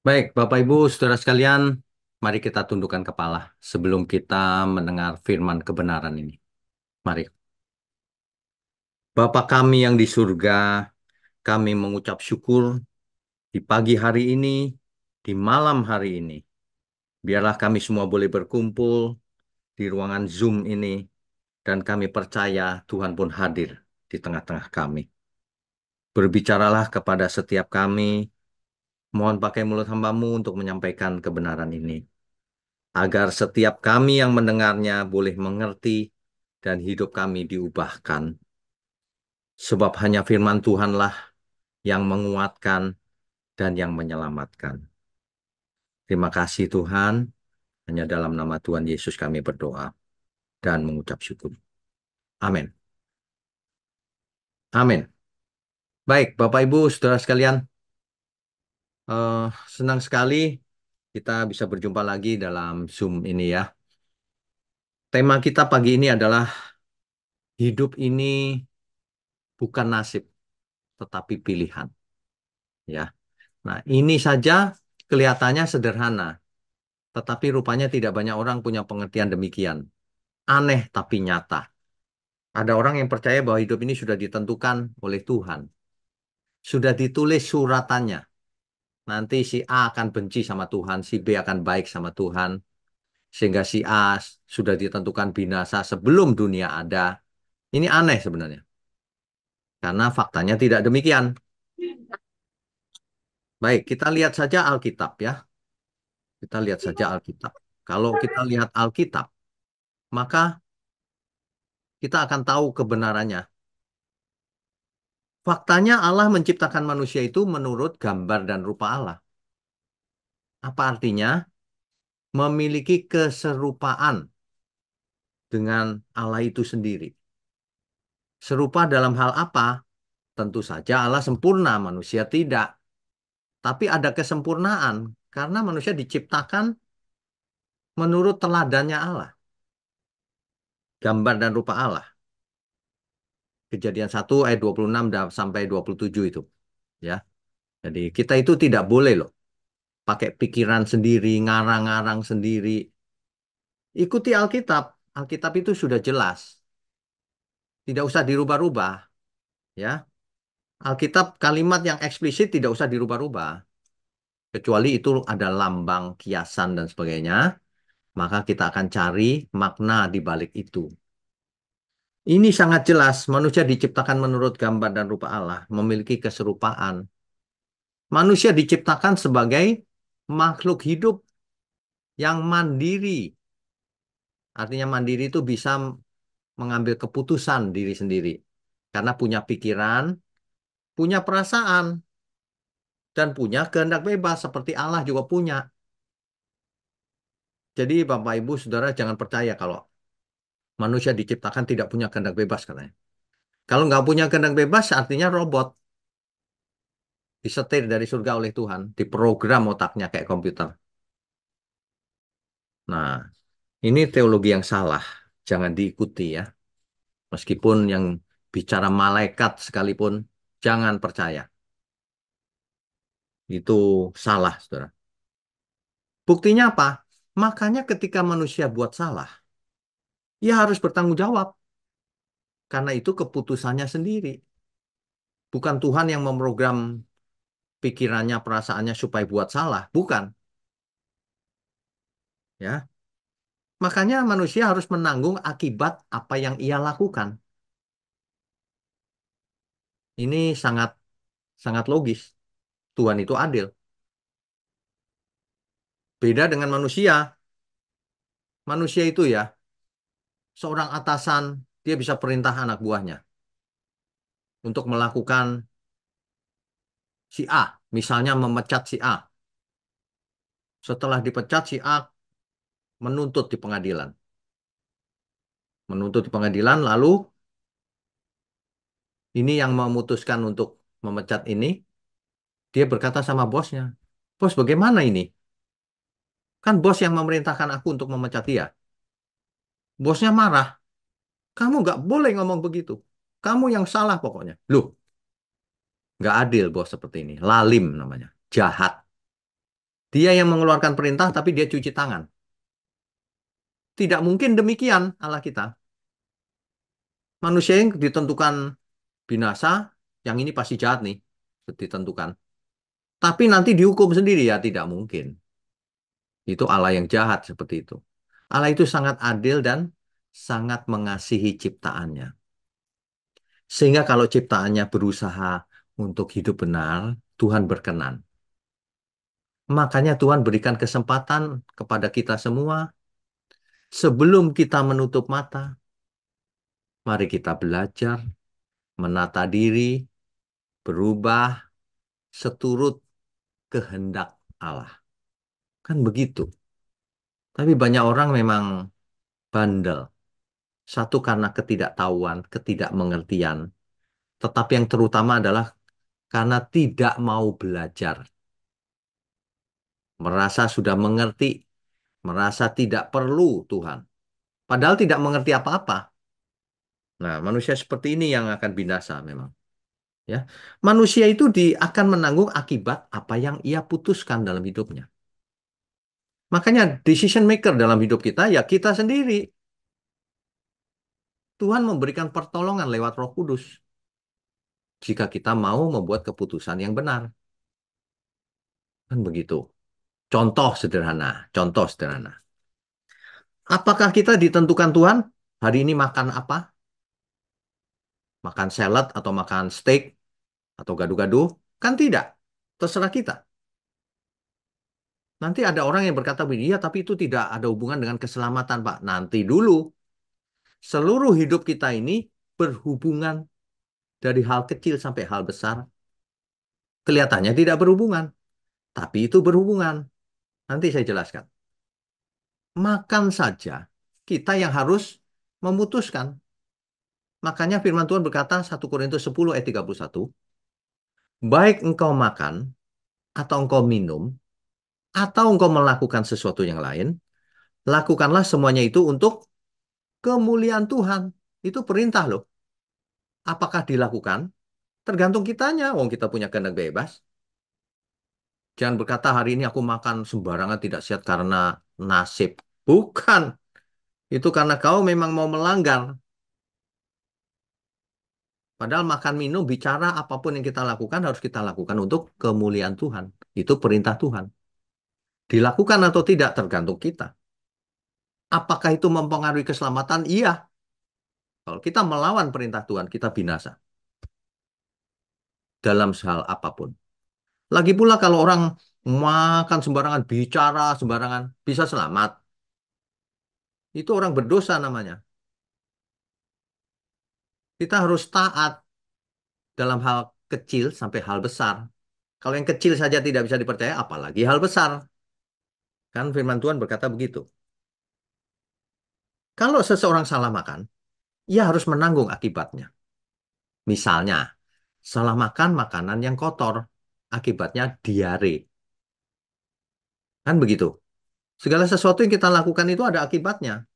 Baik, Bapak Ibu, Saudara sekalian, mari kita tundukkan kepala sebelum kita mendengar firman kebenaran ini. Mari. Bapa kami yang di surga, kami mengucap syukur di pagi hari ini, di malam hari ini. Biarlah kami semua boleh berkumpul di ruangan Zoom ini, dan kami percaya Tuhan pun hadir di tengah-tengah kami. Berbicaralah kepada setiap kami, mohon pakai mulut hamba-Mu untuk menyampaikan kebenaran ini, agar setiap kami yang mendengarnya boleh mengerti dan hidup kami diubahkan. Sebab hanya firman Tuhanlah yang menguatkan dan yang menyelamatkan. Terima kasih Tuhan, hanya dalam nama Tuhan Yesus kami berdoa dan mengucap syukur. Amin. Amin. Baik, Bapak Ibu, Saudara sekalian, eh, senang sekali kita bisa berjumpa lagi dalam Zoom ini ya. Tema kita pagi ini adalah hidup ini bukan nasib, tetapi pilihan. Ya. Nah, ini saja kelihatannya sederhana, tetapi rupanya tidak banyak orang punya pengertian demikian. Aneh tapi nyata. Ada orang yang percaya bahwa hidup ini sudah ditentukan oleh Tuhan. Sudah ditulis suratannya. Nanti si A akan benci sama Tuhan, si B akan baik sama Tuhan. Sehingga si A sudah ditentukan binasa sebelum dunia ada. Ini aneh sebenarnya. Karena faktanya tidak demikian. Baik, kita lihat saja Alkitab ya. Kita lihat saja Alkitab. Kalau kita lihat Alkitab, maka kita akan tahu kebenarannya. Faktanya Allah menciptakan manusia itu menurut gambar dan rupa Allah. Apa artinya? Memiliki keserupaan dengan Allah itu sendiri. Serupa dalam hal apa? Tentu saja Allah sempurna, manusia tidak. Tapi ada kesempurnaan karena manusia diciptakan menurut teladannya Allah, gambar dan rupa Allah. Kejadian 1 ayat 26 sampai 27 itu, ya. Jadi kita itu tidak boleh loh pakai pikiran sendiri, ngarang-ngarang sendiri. Ikuti Alkitab. Alkitab itu sudah jelas, tidak usah dirubah-rubah, ya. Alkitab kalimat yang eksplisit tidak usah dirubah-rubah, kecuali itu ada lambang, kiasan dan sebagainya, maka kita akan cari makna di balik itu. Ini sangat jelas, manusia diciptakan menurut gambar dan rupa Allah, memiliki keserupaan. Manusia diciptakan sebagai makhluk hidup yang mandiri. Artinya mandiri itu bisa mengambil keputusan diri sendiri. Karena punya pikiran, punya perasaan, dan punya kehendak bebas seperti Allah juga punya. Jadi Bapak Ibu Saudara jangan percaya kalau manusia diciptakan tidak punya kehendak bebas katanya. Kalau nggak punya kehendak bebas artinya robot. Disetir dari surga oleh Tuhan. Diprogram otaknya kayak komputer. Nah, ini teologi yang salah. Jangan diikuti ya. Meskipun yang bicara malaikat sekalipun, jangan percaya. Itu salah, saudara. Buktinya apa? Makanya ketika manusia buat salah, ia harus bertanggung jawab. Karena itu keputusannya sendiri. Bukan Tuhan yang memprogram pikirannya, perasaannya supaya buat salah. Bukan. Ya. Makanya manusia harus menanggung akibat apa yang ia lakukan. Ini sangat sangat logis. Tuhan itu adil. Beda dengan manusia. Manusia itu ya, seorang atasan, dia bisa perintah anak buahnya untuk melakukan si A. Misalnya memecat si A. Setelah dipecat si A menuntut di pengadilan. Menuntut di pengadilan, lalu ini yang memutuskan untuk memecat ini, dia berkata sama bosnya, "Bos, bagaimana ini? Kan bos yang memerintahkan aku untuk memecat dia." Bosnya marah. "Kamu nggak boleh ngomong begitu. Kamu yang salah pokoknya." Loh, nggak adil bos seperti ini. Lalim namanya. Jahat. Dia yang mengeluarkan perintah, tapi dia cuci tangan. Tidak mungkin demikian Allah kita. Manusia yang ditentukan binasa, yang ini pasti jahat nih, ditentukan. Tapi nanti dihukum sendiri ya tidak mungkin. Itu Allah yang jahat seperti itu. Allah itu sangat adil dan sangat mengasihi ciptaannya. Sehingga kalau ciptaannya berusaha untuk hidup benar, Tuhan berkenan. Makanya Tuhan berikan kesempatan kepada kita semua sebelum kita menutup mata. Mari kita belajar, menata diri, berubah seturut kehendak Allah. Kan begitu. Tapi banyak orang memang bandel. Satu karena ketidaktahuan, ketidakmengertian. Tetapi yang terutama adalah karena tidak mau belajar. Merasa sudah mengerti, merasa tidak perlu Tuhan. Padahal tidak mengerti apa-apa. Nah, manusia seperti ini yang akan binasa memang. Ya, manusia itu akan menanggung akibat apa yang ia putuskan dalam hidupnya. Makanya decision maker dalam hidup kita ya kita sendiri. Tuhan memberikan pertolongan lewat Roh Kudus jika kita mau membuat keputusan yang benar. Kan begitu. Contoh sederhana, contoh sederhana. Apakah kita ditentukan Tuhan hari ini makan apa? Makan salad atau makan steak atau gado-gado? Kan tidak. Terserah kita. Nanti ada orang yang berkata begini, ya tapi itu tidak ada hubungan dengan keselamatan, Pak. Nanti dulu. Seluruh hidup kita ini berhubungan dari hal kecil sampai hal besar. Kelihatannya tidak berhubungan, tapi itu berhubungan. Nanti saya jelaskan. Makan saja, kita yang harus memutuskan. Makanya firman Tuhan berkata 1 Korintus 10 ayat 31, baik engkau makan, atau engkau minum, atau engkau melakukan sesuatu yang lain, lakukanlah semuanya itu untuk kemuliaan Tuhan. Itu perintah loh. Apakah dilakukan? Tergantung kitanya. Wong kita punya kehendak bebas. Jangan berkata hari ini aku makan sembarangan tidak sehat karena nasib. Bukan. Itu karena kau memang mau melanggar. Padahal makan, minum, bicara, apapun yang kita lakukan harus kita lakukan untuk kemuliaan Tuhan. Itu perintah Tuhan. Dilakukan atau tidak tergantung kita. Apakah itu mempengaruhi keselamatan? Iya. Kalau kita melawan perintah Tuhan, kita binasa. Dalam hal apapun. Lagi pula kalau orang makan sembarangan, bicara sembarangan, bisa selamat. Itu orang berdosa namanya. Kita harus taat dalam hal kecil sampai hal besar. Kalau yang kecil saja tidak bisa dipercaya, apalagi hal besar. Kan firman Tuhan berkata begitu. Kalau seseorang salah makan, ia harus menanggung akibatnya. Misalnya, salah makan makanan yang kotor, akibatnya diare. Kan begitu. Segala sesuatu yang kita lakukan itu ada akibatnya.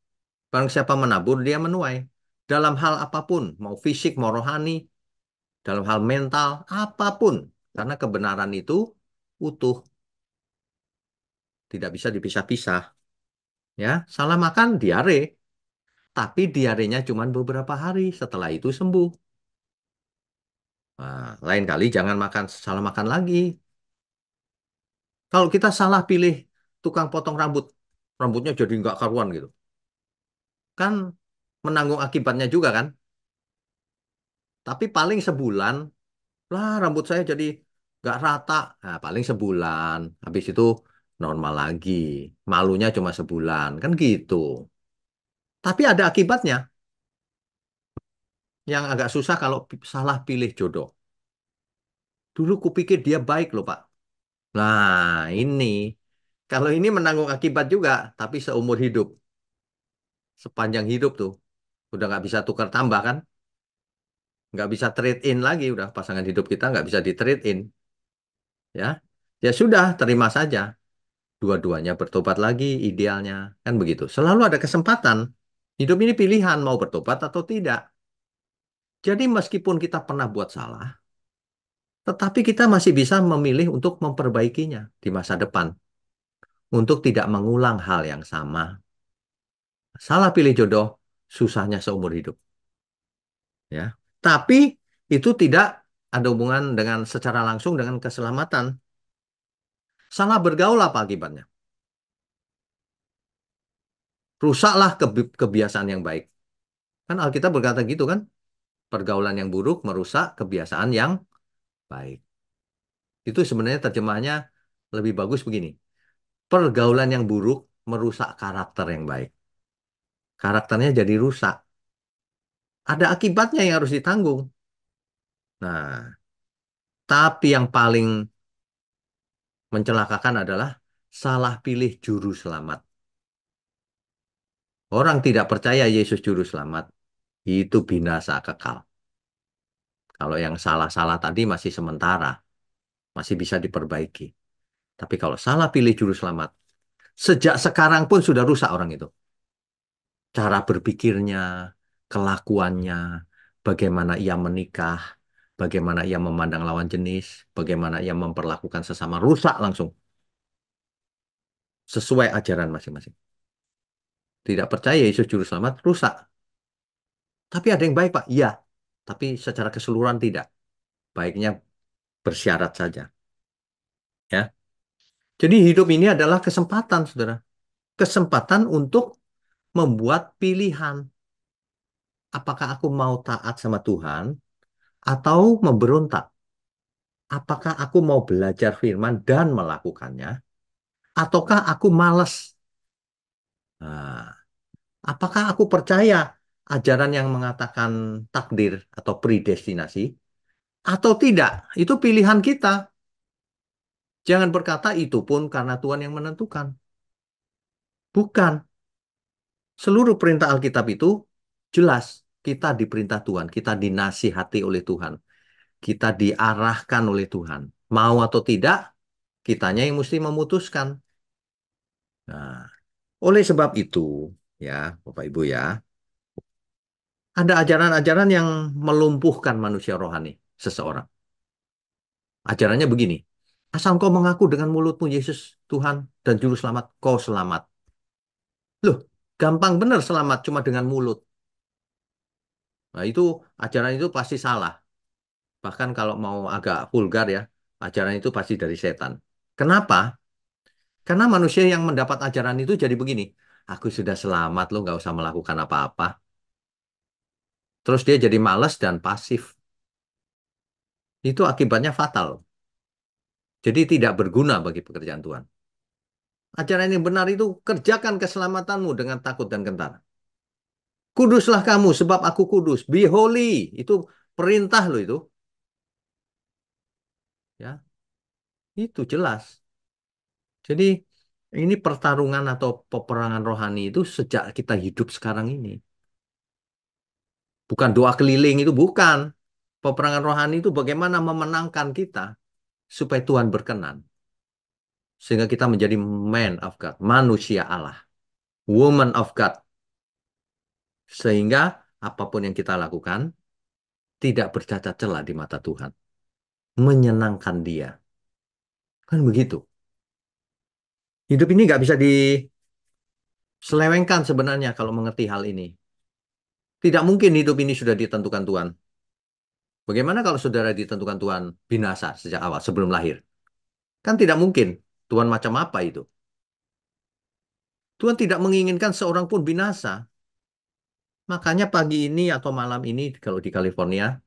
Barang siapa menabur, dia menuai. Dalam hal apapun, mau fisik, mau rohani, dalam hal mental, apapun. Karena kebenaran itu utuh, tidak bisa dipisah-pisah. Ya, salah makan diare, tapi diarenya cuma beberapa hari, setelah itu sembuh. Nah, lain kali jangan salah makan lagi. Kalau kita salah pilih tukang potong rambut, rambutnya jadi nggak karuan gitu. Kan menanggung akibatnya juga kan. Tapi paling sebulan, lah rambut saya jadi nggak rata. Nah, paling sebulan. Habis itu normal lagi. Malunya cuma sebulan. Kan gitu. Tapi ada akibatnya. Yang agak susah kalau salah pilih jodoh. Dulu kupikir dia baik loh, Pak. Nah, ini. Kalau ini menanggung akibat juga, tapi seumur hidup. Sepanjang hidup tuh. Udah nggak bisa tukar tambah kan? Nggak bisa trade in lagi. Udah pasangan hidup kita nggak bisa di trade in. Ya, ya sudah, terima saja. Dua-duanya bertobat lagi idealnya. Kan begitu. Selalu ada kesempatan. Hidup ini pilihan mau bertobat atau tidak. Jadi meskipun kita pernah buat salah, tetapi kita masih bisa memilih untuk memperbaikinya di masa depan. untuk tidak mengulang hal yang sama. Salah pilih jodoh, susahnya seumur hidup. Ya. Tapi itu tidak ada hubungan dengan secara langsung dengan keselamatan. Salah bergaul apa akibatnya? Rusaklah kebiasaan yang baik. Kan Alkitab berkata gitu kan? Pergaulan yang buruk merusak kebiasaan yang baik. Itu sebenarnya terjemahnya lebih bagus begini. Pergaulan yang buruk merusak karakter yang baik. Karakternya jadi rusak. Ada akibatnya yang harus ditanggung. Nah, tapi yang paling mencelakakan adalah salah pilih juru selamat. Orang tidak percaya Yesus juru selamat, itu binasa kekal. Kalau yang salah-salah tadi masih sementara, masih bisa diperbaiki. Tapi kalau salah pilih juru selamat, sejak sekarang pun sudah rusak orang itu. Cara berpikirnya, kelakuannya, bagaimana ia menikah, bagaimana ia memandang lawan jenis, bagaimana ia memperlakukan sesama, rusak langsung. Sesuai ajaran masing-masing. Tidak percaya Yesus juru selamat, rusak. Tapi ada yang baik, Pak. Iya. Tapi secara keseluruhan tidak. Baiknya bersyarat saja. Ya. Jadi hidup ini adalah kesempatan, saudara. Kesempatan untuk membuat pilihan. Apakah aku mau taat sama Tuhan atau memberontak? Apakah aku mau belajar firman dan melakukannya? Ataukah aku malas? Nah, apakah aku percaya ajaran yang mengatakan takdir atau predestinasi? Atau tidak? Itu pilihan kita. Jangan berkata itu pun karena Tuhan yang menentukan. Bukan. Seluruh perintah Alkitab itu jelas. Kita diperintah Tuhan. Kita dinasihati oleh Tuhan. Kita diarahkan oleh Tuhan. Mau atau tidak, kitanya yang mesti memutuskan. Nah, oleh sebab itu, ya, Bapak Ibu ya, ada ajaran-ajaran yang melumpuhkan manusia rohani seseorang. Ajarannya begini, asal kau mengaku dengan mulutmu Yesus Tuhan dan Juru Selamat, kau selamat. Loh, gampang benar selamat cuma dengan mulut. Nah, itu ajaran itu pasti salah. Bahkan kalau mau agak vulgar ya, ajaran itu pasti dari setan. Kenapa? Karena manusia yang mendapat ajaran itu jadi begini. Aku sudah selamat, lo nggak usah melakukan apa-apa. Terus dia jadi malas dan pasif. Itu akibatnya fatal. Jadi tidak berguna bagi pekerjaan Tuhan. Ajaran yang benar itu kerjakan keselamatanmu dengan takut dan gentar. Kuduslah kamu sebab aku kudus. Be holy. Itu perintah lo itu. Ya, itu jelas. Jadi ini pertarungan atau peperangan rohani itu sejak kita hidup sekarang ini. Bukan doa keliling itu bukan. Peperangan rohani itu bagaimana memenangkan kita supaya Tuhan berkenan. Sehingga kita menjadi man of God, manusia Allah, woman of God. Sehingga apapun yang kita lakukan tidak bercacat celah di mata Tuhan. Menyenangkan Dia. Kan begitu. Hidup ini nggak bisa diselewengkan sebenarnya kalau mengerti hal ini. Tidak mungkin hidup ini sudah ditentukan Tuhan. Bagaimana kalau saudara ditentukan Tuhan binasa sejak awal, sebelum lahir? Kan tidak mungkin. Tuhan macam apa itu? Tuhan tidak menginginkan seorang pun binasa. Makanya pagi ini atau malam ini, kalau di California,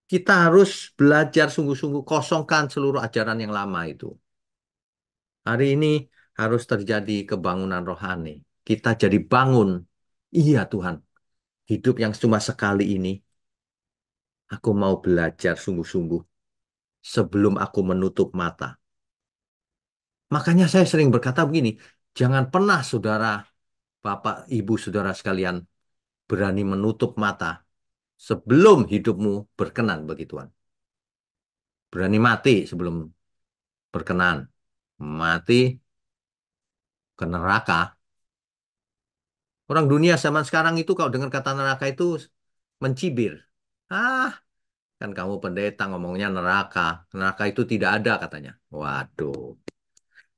kita harus belajar sungguh-sungguh kosongkan seluruh ajaran yang lama itu. Hari ini harus terjadi kebangunan rohani. Kita jadi bangun. Iya Tuhan, hidup yang cuma sekali ini, aku mau belajar sungguh-sungguh sebelum aku menutup mata. Makanya saya sering berkata begini, jangan pernah saudara, bapak, ibu, saudara sekalian berani menutup mata sebelum hidupmu berkenan bagi Tuhan. Berani mati sebelum berkenan. Mati ke neraka. Orang dunia zaman sekarang itu kalau dengar kata neraka itu mencibir. Ah, kan kamu pendeta ngomongnya neraka. Neraka itu tidak ada katanya. Waduh.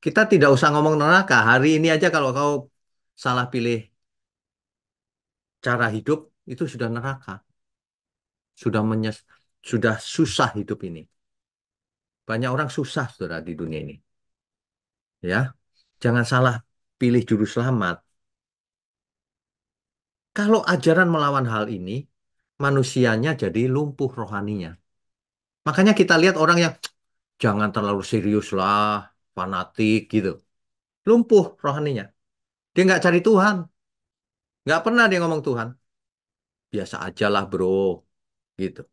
Kita tidak usah ngomong neraka. Hari ini aja kalau kau salah pilih cara hidup, itu sudah neraka. Sudah sudah susah hidup ini. Banyak orang susah, saudara, di dunia ini. Ya, jangan salah pilih juru selamat. Kalau ajaran melawan hal ini, manusianya jadi lumpuh rohaninya. Makanya kita lihat orang yang jangan terlalu serius lah, fanatik gitu. Lumpuh rohaninya. Dia nggak cari Tuhan. Nggak pernah dia ngomong Tuhan. Biasa aja lah bro. Gitu.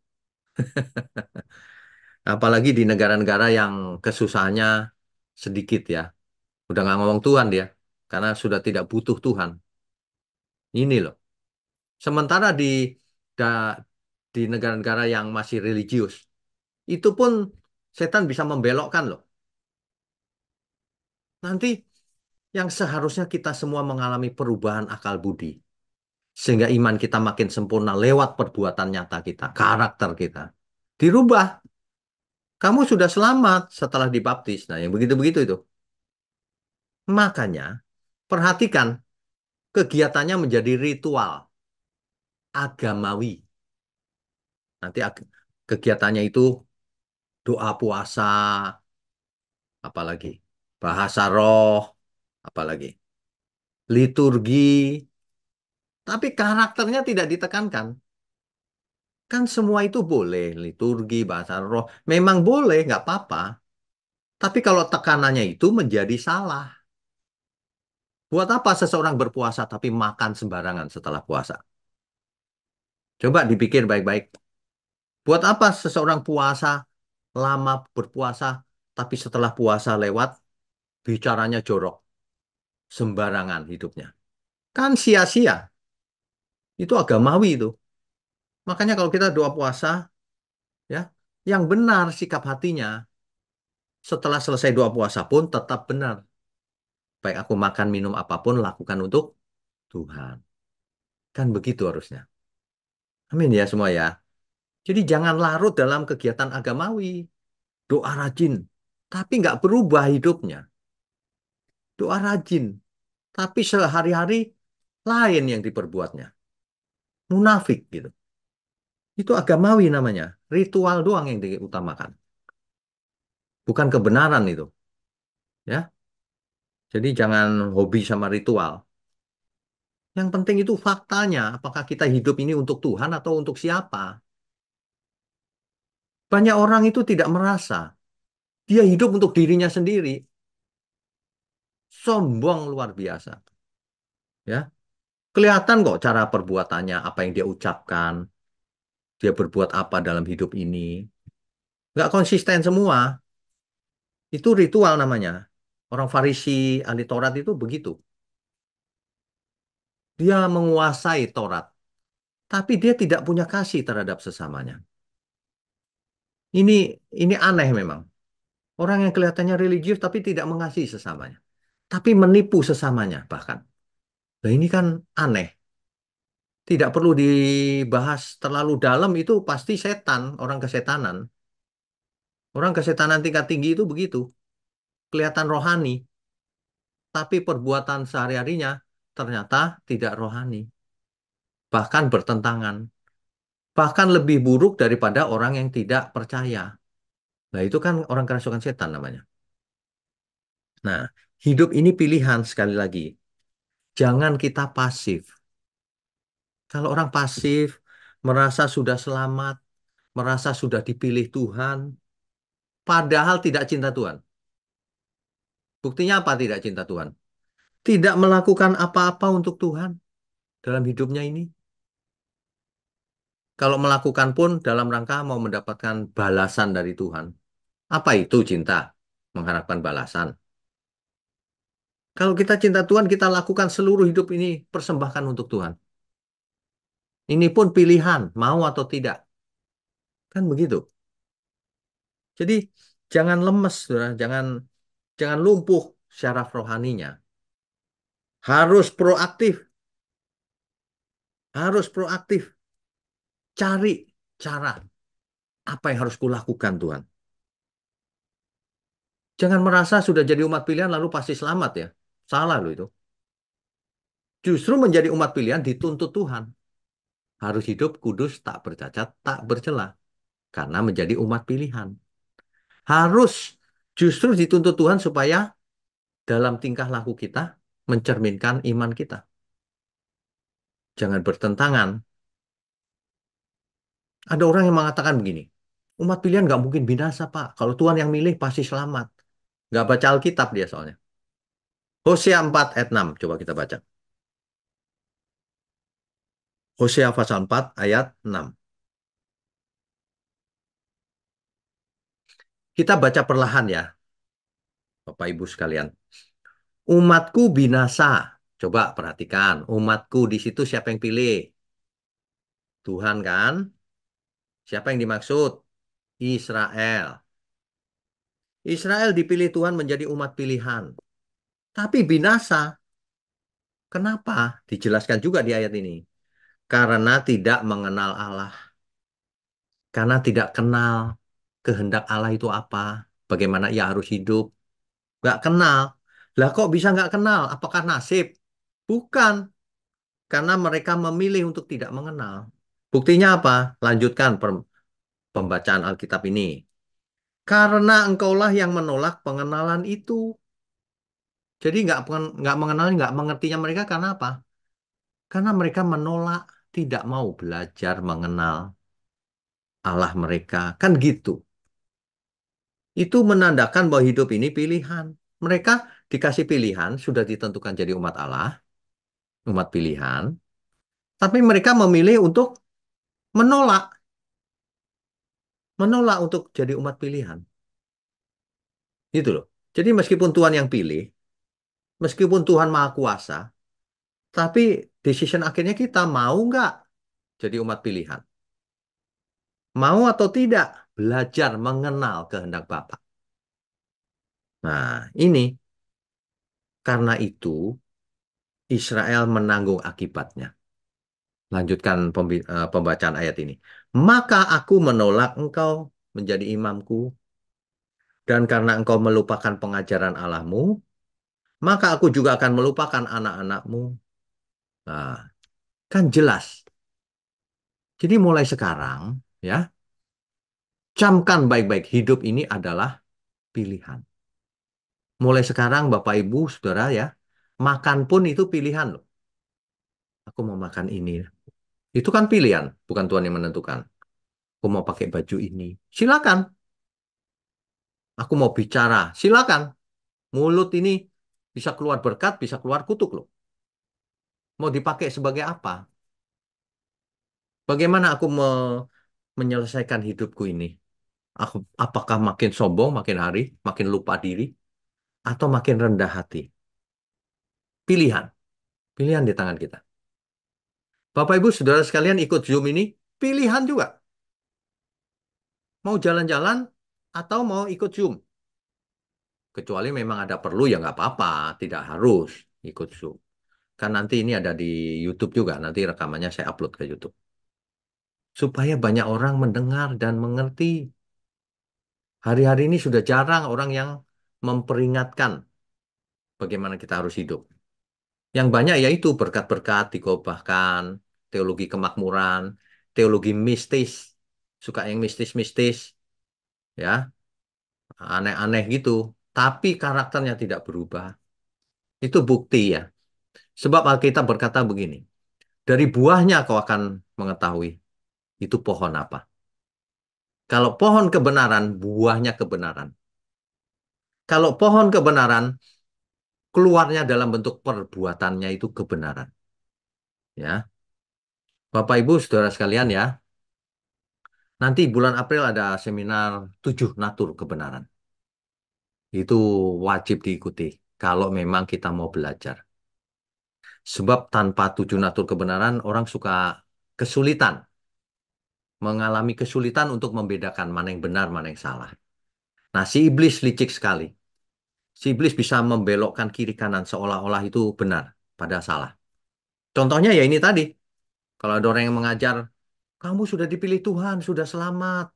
Apalagi di negara-negara yang kesusahannya sedikit ya. Udah nggak ngomong Tuhan dia. Karena sudah tidak butuh Tuhan. Ini loh. Sementara da- di negara-negara yang masih religius, itu pun setan bisa membelokkan loh. Nanti yang seharusnya kita semua mengalami perubahan akal budi. Sehingga iman kita makin sempurna lewat perbuatan nyata kita, karakter kita. Dirubah. Kamu sudah selamat setelah dibaptis. Nah, yang begitu-begitu itu. Makanya, perhatikan kegiatannya menjadi ritual agamawi. Nanti kegiatannya itu doa puasa, apalagi bahasa roh, apalagi liturgi, tapi karakternya tidak ditekankan. Kan semua itu boleh, liturgi, bahasa roh, memang boleh, nggak apa-apa. Tapi kalau tekanannya itu menjadi salah. Buat apa seseorang berpuasa tapi makan sembarangan setelah puasa? Coba dipikir baik-baik. Buat apa seseorang puasa, lama berpuasa, tapi setelah puasa lewat, bicaranya jorok, sembarangan hidupnya. Kan sia-sia. Itu agamawi itu. Makanya kalau kita doa puasa, ya, yang benar sikap hatinya, setelah selesai doa puasa pun tetap benar. Baik aku makan minum apapun lakukan untuk Tuhan. Kan begitu harusnya. Amin ya semua ya. Jadi jangan larut dalam kegiatan agamawi. Doa rajin. Tapi nggak berubah hidupnya. Doa rajin. Tapi sehari-hari lain yang diperbuatnya. Munafik gitu. Itu agamawi namanya. Ritual doang yang diutamakan. Bukan kebenaran itu. Ya. Jadi jangan hobi sama ritual. Yang penting itu faktanya. Apakah kita hidup ini untuk Tuhan atau untuk siapa? Banyak orang itu tidak merasa. Dia hidup untuk dirinya sendiri. Sombong luar biasa. Ya, kelihatan kok cara perbuatannya, apa yang dia ucapkan, dia berbuat apa dalam hidup ini. Nggak konsisten semua. Itu ritual namanya. Orang Farisi, ahli Taurat itu begitu. Dia menguasai Taurat, tapi dia tidak punya kasih terhadap sesamanya. Ini ini aneh memang. Orang yang kelihatannya religius tapi tidak mengasihi sesamanya, tapi menipu sesamanya bahkan. Nah, ini kan aneh. Tidak perlu dibahas terlalu dalam itu pasti setan, orang kesetanan. Orang kesetanan tingkat tinggi itu begitu. Kelihatan rohani, tapi perbuatan sehari-harinya ternyata tidak rohani. Bahkan bertentangan. Bahkan lebih buruk daripada orang yang tidak percaya. Nah, itu kan orang kerasukan setan namanya. Nah, hidup ini pilihan sekali lagi. Jangan kita pasif. Kalau orang pasif, merasa sudah selamat, merasa sudah dipilih Tuhan, padahal tidak cinta Tuhan. Buktinya apa tidak cinta Tuhan? Tidak melakukan apa-apa untuk Tuhan dalam hidupnya ini. Kalau melakukan pun dalam rangka mau mendapatkan balasan dari Tuhan. Apa itu cinta? Mengharapkan balasan. Kalau kita cinta Tuhan, kita lakukan seluruh hidup ini persembahkan untuk Tuhan. Ini pun pilihan, mau atau tidak. Kan begitu. Jadi jangan lemes, saudara. Jangan lumpuh syaraf rohaninya. Harus proaktif, harus proaktif. Cari cara apa yang harus kulakukan Tuhan. Jangan merasa sudah jadi umat pilihan lalu pasti selamat ya. Salah loh itu. Justru menjadi umat pilihan dituntut Tuhan. Harus hidup kudus, tak bercacat, tak bercela. Karena menjadi umat pilihan. Harus justru dituntut Tuhan supaya dalam tingkah laku kita mencerminkan iman kita. Jangan bertentangan. Ada orang yang mengatakan begini, umat pilihan nggak mungkin binasa, Pak. Kalau Tuhan yang milih pasti selamat. Nggak baca Alkitab dia soalnya. Hosea 4 ayat 6, coba kita baca. Hosea pasal 4 ayat 6. Kita baca perlahan ya, Bapak Ibu sekalian. Umatku binasa. Coba perhatikan, umatku di situ siapa yang pilih? Tuhan kan? Siapa yang dimaksud? Israel. Israel dipilih Tuhan menjadi umat pilihan. Tapi binasa. Kenapa? Dijelaskan juga di ayat ini. Karena tidak mengenal Allah. Karena tidak kenal kehendak Allah itu apa. Bagaimana ia harus hidup. Nggak kenal. Lah kok bisa nggak kenal? Apakah nasib? Bukan. Karena mereka memilih untuk tidak mengenal. Buktinya apa? Lanjutkan pembacaan Alkitab ini. Karena engkaulah yang menolak pengenalan itu. Jadi nggak mengenal, nggak mengertinya mereka karena apa? Karena mereka menolak, tidak mau belajar mengenal Allah mereka. Kan gitu. Itu menandakan bahwa hidup ini pilihan. Mereka dikasih pilihan, sudah ditentukan jadi umat Allah, umat pilihan. Tapi mereka memilih untuk menolak. Menolak untuk jadi umat pilihan. Gitu loh. Jadi meskipun Tuhan yang pilih, meskipun Tuhan Maha Kuasa, tapi decision akhirnya kita mau nggak jadi umat pilihan. Mau atau tidak belajar mengenal kehendak Bapa. Nah, ini karena itu Israel menanggung akibatnya. Lanjutkan pembacaan ayat ini. Maka aku menolak engkau menjadi imamku, dan karena engkau melupakan pengajaran Allahmu, maka aku juga akan melupakan anak-anakmu. Nah, kan jelas. Jadi mulai sekarang, ya, camkan baik-baik hidup ini adalah pilihan. Mulai sekarang, Bapak Ibu, Saudara, ya, makan pun itu pilihan loh. Aku mau makan ini. Itu kan pilihan, bukan Tuhan yang menentukan. Aku mau pakai baju ini. Silakan. Aku mau bicara. Silakan. Mulut ini bisa keluar berkat, bisa keluar kutuk loh. Mau dipakai sebagai apa? Bagaimana aku menyelesaikan hidupku ini? Aku, apakah makin sombong, makin hari, makin lupa diri, atau makin rendah hati? Pilihan. Pilihan di tangan kita. Bapak, Ibu, Saudara sekalian ikut Zoom ini, pilihan juga. Mau jalan-jalan atau mau ikut Zoom. Kecuali memang ada perlu ya nggak apa-apa, tidak harus ikut Zoom. Kan nanti ini ada di YouTube juga, nanti rekamannya saya upload ke YouTube. Supaya banyak orang mendengar dan mengerti. Hari-hari ini sudah jarang orang yang memperingatkan bagaimana kita harus hidup. Yang banyak yaitu berkat-berkat dikobahkan, teologi kemakmuran, teologi mistis, suka yang mistis-mistis, ya, aneh-aneh gitu. Tapi karakternya tidak berubah. Itu bukti ya. Sebab Alkitab berkata begini, dari buahnya kau akan mengetahui itu pohon apa. Kalau pohon kebenaran, buahnya kebenaran. Kalau pohon kebenaran, keluarnya dalam bentuk perbuatannya itu kebenaran. Ya, Bapak Ibu, Saudara sekalian ya, nanti bulan April ada seminar 7 natur kebenaran. Itu wajib diikuti kalau memang kita mau belajar. Sebab tanpa 7 natur kebenaran, orang suka kesulitan, mengalami kesulitan untuk membedakan mana yang benar, mana yang salah. Nah, si iblis licik sekali. Si iblis bisa membelokkan kiri kanan seolah-olah itu benar, padahal salah. Contohnya ya ini tadi, kalau ada orang yang mengajar, kamu sudah dipilih Tuhan, sudah selamat.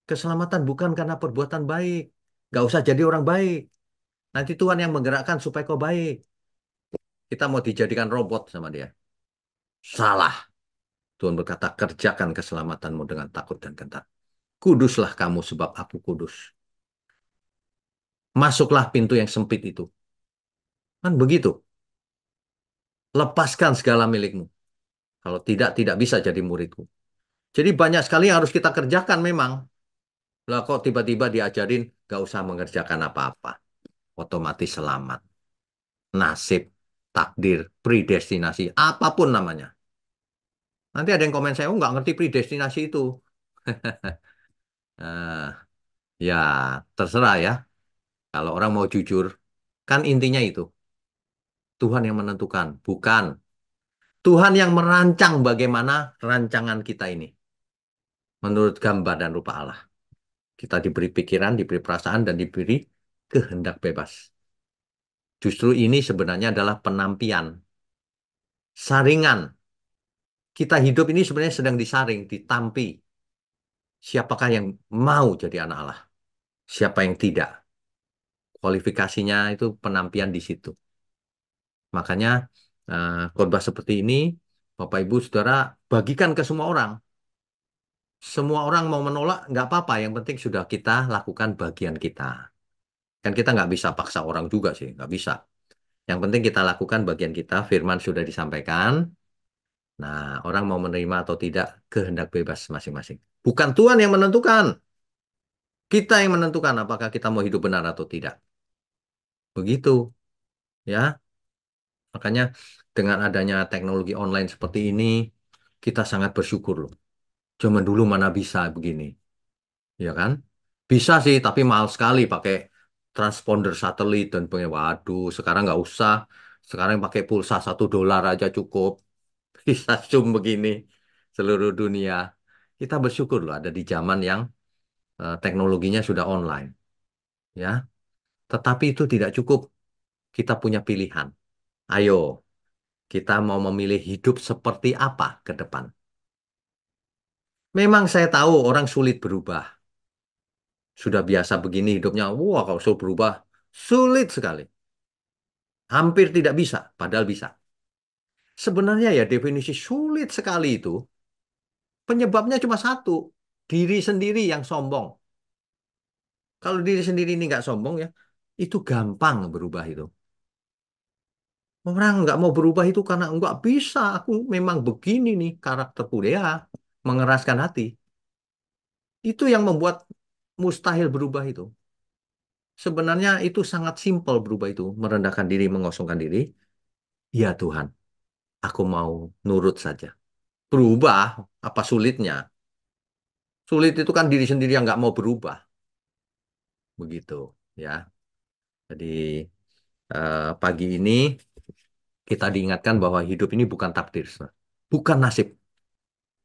Keselamatan bukan karena perbuatan baik. Nggak usah jadi orang baik. Nanti Tuhan yang menggerakkan supaya kau baik. Kita mau dijadikan robot sama dia. Salah. Tuhan berkata, kerjakan keselamatanmu dengan takut dan gentar. Kuduslah kamu sebab aku kudus. Masuklah pintu yang sempit itu. Kan begitu. Lepaskan segala milikmu. Kalau tidak, tidak bisa jadi muridku. Jadi banyak sekali yang harus kita kerjakan memang. Lah kok tiba-tiba diajarin gak usah mengerjakan apa-apa. Otomatis selamat. Nasib, takdir, predestinasi, apapun namanya. Nanti ada yang komen saya, oh nggak ngerti predestinasi itu. Eh, ya terserah ya. Kalau orang mau jujur, kan intinya itu. Tuhan yang menentukan, bukan. Tuhan yang merancang bagaimana rancangan kita ini. Menurut gambar dan rupa Allah. Kita diberi pikiran, diberi perasaan, dan diberi kehendak bebas. Justru ini sebenarnya adalah penampian, saringan. Kita hidup ini sebenarnya sedang disaring, ditampi. Siapakah yang mau jadi anak Allah? Siapa yang tidak? Kualifikasinya itu penampian di situ. Makanya khotbah seperti ini, Bapak Ibu Saudara, bagikan ke semua orang. Semua orang mau menolak, nggak apa-apa. Yang penting sudah kita lakukan bagian kita. Kan kita nggak bisa paksa orang juga sih, nggak bisa. Yang penting kita lakukan bagian kita, firman sudah disampaikan. Nah, orang mau menerima atau tidak, kehendak bebas masing-masing. Bukan Tuhan yang menentukan. Kita yang menentukan apakah kita mau hidup benar atau tidak. Begitu, ya. Makanya dengan adanya teknologi online seperti ini, kita sangat bersyukur loh. Zaman dulu mana bisa begini, ya kan? Bisa sih, tapi mahal sekali pakai transponder satelit dan waduh, sekarang nggak usah. Sekarang pakai pulsa $1 aja cukup. Bisa zoom begini seluruh dunia. Kita bersyukur loh ada di zaman yang teknologinya sudah online, ya. Tetapi itu tidak cukup. Kita punya pilihan. Ayo, kita mau memilih hidup seperti apa ke depan. Memang saya tahu orang sulit berubah. Sudah biasa begini hidupnya. Wah, kalau suruh berubah, sulit sekali. Hampir tidak bisa, padahal bisa. Sebenarnya ya definisi sulit sekali itu, penyebabnya cuma satu. Diri sendiri yang sombong. Kalau diri sendiri ini nggak sombong ya, itu gampang berubah itu. Orang nggak mau berubah itu karena nggak bisa. Aku memang begini nih karakterku ya, mengeraskan hati. Itu yang membuat mustahil berubah itu. Sebenarnya itu sangat simpel berubah itu, merendahkan diri, mengosongkan diri. Ya Tuhan, aku mau nurut saja. Berubah, apa sulitnya? Sulit itu kan diri sendiri yang nggak mau berubah. Begitu, ya. Jadi pagi ini kita diingatkan bahwa hidup ini bukan takdir, saudara. Bukan nasib.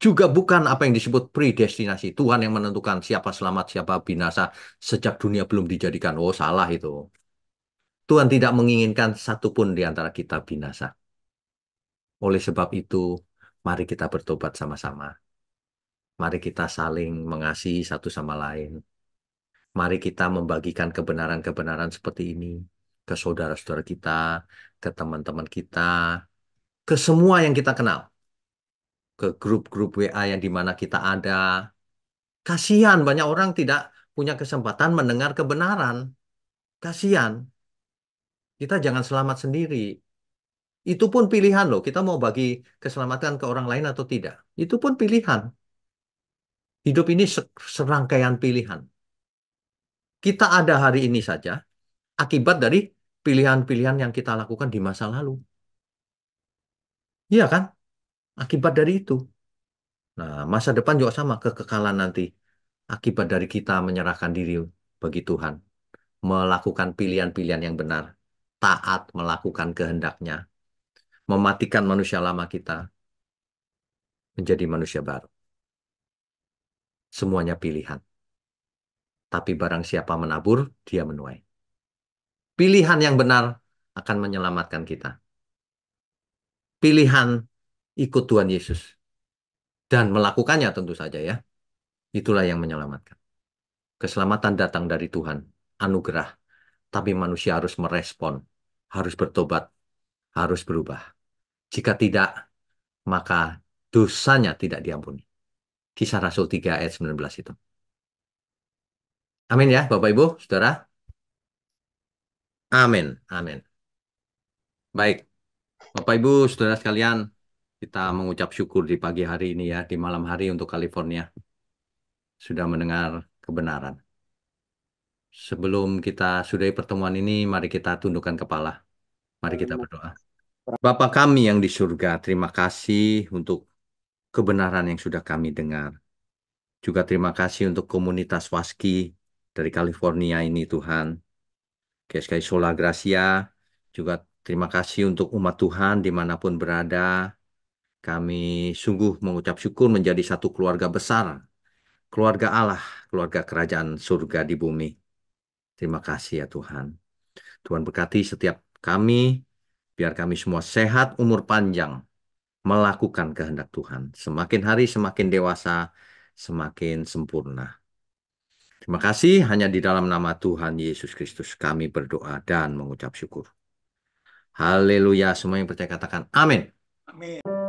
Juga bukan apa yang disebut predestinasi. Tuhan yang menentukan siapa selamat, siapa binasa sejak dunia belum dijadikan. Oh, salah itu. Tuhan tidak menginginkan satupun di antara kita binasa. Oleh sebab itu, mari kita bertobat sama-sama. Mari kita saling mengasihi satu sama lain. Mari kita membagikan kebenaran-kebenaran seperti ini ke saudara-saudara kita, ke teman-teman kita, ke semua yang kita kenal, ke grup-grup WA yang di mana kita ada. Kasihan banyak orang tidak punya kesempatan mendengar kebenaran. Kasihan. Kita jangan selamat sendiri. Itu pun pilihan loh. Kita mau bagi keselamatan ke orang lain atau tidak. Itu pun pilihan. Hidup ini serangkaian pilihan. Kita ada hari ini saja akibat dari pilihan-pilihan yang kita lakukan di masa lalu. Iya kan? Akibat dari itu. Nah, masa depan juga sama, kekekalan nanti. Akibat dari kita menyerahkan diri bagi Tuhan. Melakukan pilihan-pilihan yang benar. Taat melakukan kehendaknya. Mematikan manusia lama kita. Menjadi manusia baru. Semuanya pilihan. Tapi barang siapa menabur, dia menuai. Pilihan yang benar akan menyelamatkan kita. Pilihan ikut Tuhan Yesus. Dan melakukannya tentu saja ya. Itulah yang menyelamatkan. Keselamatan datang dari Tuhan. anugerah. Tapi manusia harus merespon, harus bertobat, harus berubah. Jika tidak, maka dosanya tidak diampuni. Kisah Rasul 3 ayat 19 itu. Amin ya, Bapak Ibu, Saudara. Amin, amin. Baik, Bapak Ibu, Saudara sekalian, kita mengucap syukur di pagi hari ini ya, di malam hari untuk California. Sudah mendengar kebenaran. Sebelum kita sudahi pertemuan ini, mari kita tundukkan kepala. Mari kita berdoa. Bapa kami yang di surga, terima kasih untuk kebenaran yang sudah kami dengar. Juga terima kasih untuk komunitas Waski dari California ini, Tuhan. GSKI Sola Gracia, juga terima kasih untuk umat Tuhan dimanapun berada. Kami sungguh mengucap syukur menjadi satu keluarga besar, keluarga Allah, keluarga kerajaan surga di bumi. Terima kasih ya Tuhan. Tuhan berkati setiap kami, biar kami semua sehat, umur panjang, melakukan kehendak Tuhan. Semakin hari semakin dewasa, semakin sempurna. Terima kasih, hanya di dalam nama Tuhan Yesus Kristus kami berdoa dan mengucap syukur. Haleluya, semua yang percaya katakan amin. Amin.